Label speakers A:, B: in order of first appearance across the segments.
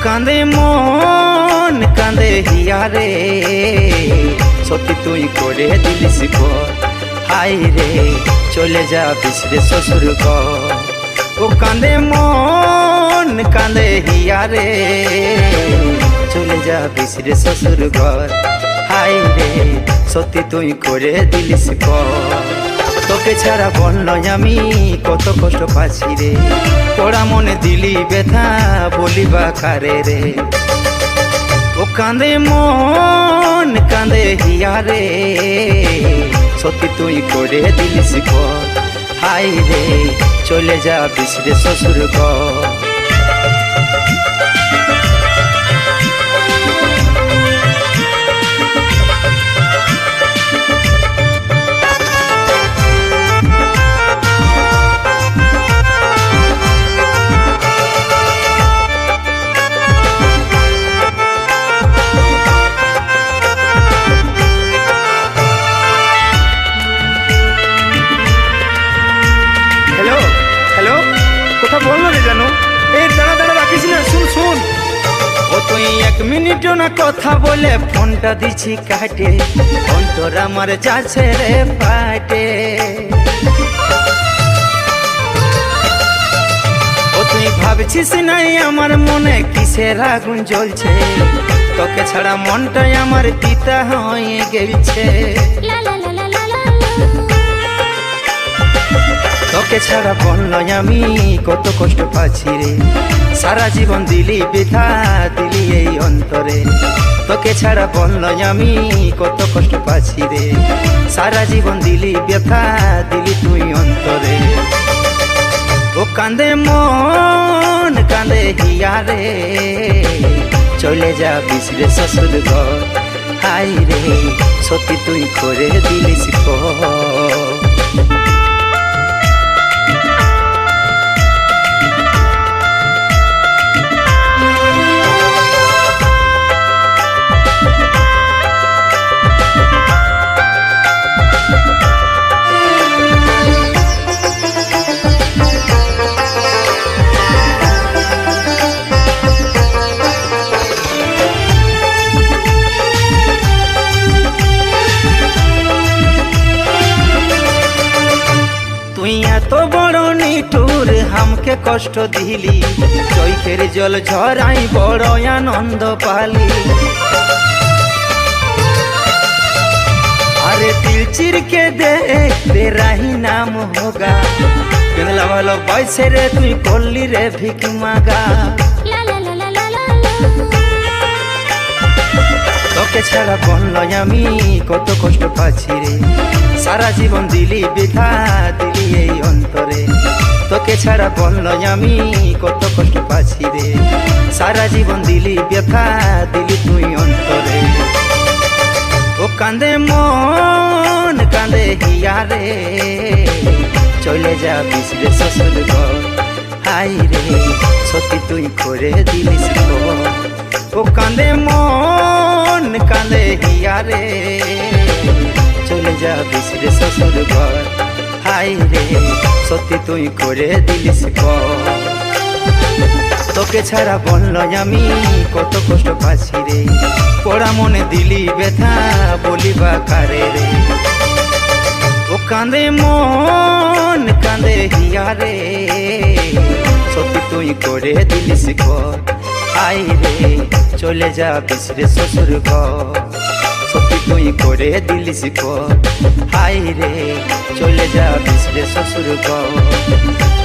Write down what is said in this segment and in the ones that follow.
A: কাঁদে মন কাঁদে হিয়ারে, সত্যি তুই করে দিলিস পর। হাই রে চলে যা বিসরে শ্বশুর ঘর। ও কাঁদে মন কাঁদে হিয়ারে, চলে যা বিসরে শ্বশুর ঘর। হাই রে সত্যি তুই করে দিলিস পর। তোকে ছাড়া বলল আমি কত কষ্ট পাচ্ছি রে, তোরা মনে দিলি ব্যথা বলিবা কারে রে। ও কাঁদে মন কাঁদে হিয়ারে, সত্যি তুই করে দিলিস পর। হাই রে চলে যা বিসরে শ্বশুর ঘর। কথা বললো রে জানো, এই দাঁড়া দাঁড়া রাখিস না, শুন শুন। ও তুই এক মিনিটও না কথা বলে ফোনটা দিছি কাটে, অন্তর আমার যাচ্ছে রে ফাটে। ও তুই ভাবছিস নাই আমার মনে কিসের আগুন জ্বলছে, তোকে ছাড়া মনটাই আমার পিতা হয়ে গেছে। তোকে ছাড়া বলল আমি কত কষ্ট পাচ্ছি রে, সারা জীবন দিলি ব্যথা দিলি এই অন্তরে। তোকে ছাড়া বলল আমি কত কষ্ট পাচ্ছি রে, সারা জীবন দিলি ব্যথা দিলি তুই অন্তরে। ও কাঁদে মন কাঁদে হিয়ারে, চলে যা বিসরে শ্বশুর ঘর। হাই রে সত্যি তুই করে দিলিস পর। এত বড় নিঠুর হামকে কষ্ট দিলি, চোখের জল ঝরাই বড় আনন্দ পালি। আরে দিল চিরকে দে রাহি নাম হোগা, পেনলা ভালো বয়সে রে তুই করলি রে ভিক মাগা। তোকে ছাড়া বলল আমি কত কষ্ট পাচ্ছি রে, সারা জীবন দিলি ব্যথা দিলি এই অন্তরে। তোকে ছাড়া বলল আমি কত কষ্ট পাচ্ছি রে, সারা জীবন দিলি ব্যথা দিলি তুই অন্তরে। ও কাঁদে মন কাঁদে হিয়ারে, চলে যা বিসরে শ্বশুর ঘর। হাই রে সত্যি তুই করে দিলিস পর। ও কাঁদে মন কাঁদে হিয়ারে, চলে যা বিসরে শ্বশুর ঘর। হাই রে সত্যি তুই করে দিলিস পর। তোকে ছাড়া বলল আমি কত কষ্ট পাচ্ছি রে, পোড়া মনে দিলি ব্যথা বলিবা কারে রে। ও কাঁদে মন কাঁদে হিয়ারে, সত্যি তুই করে দিলিস পর। হাই রে চলে যা বিসরে শ্বশুর ঘর। সত্যি তুই করে দিলিস পর। হাই রে চলে যা বিসরে শ্বশুর ঘর।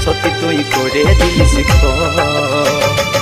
A: সত্যি তুই করে দিলিস পর।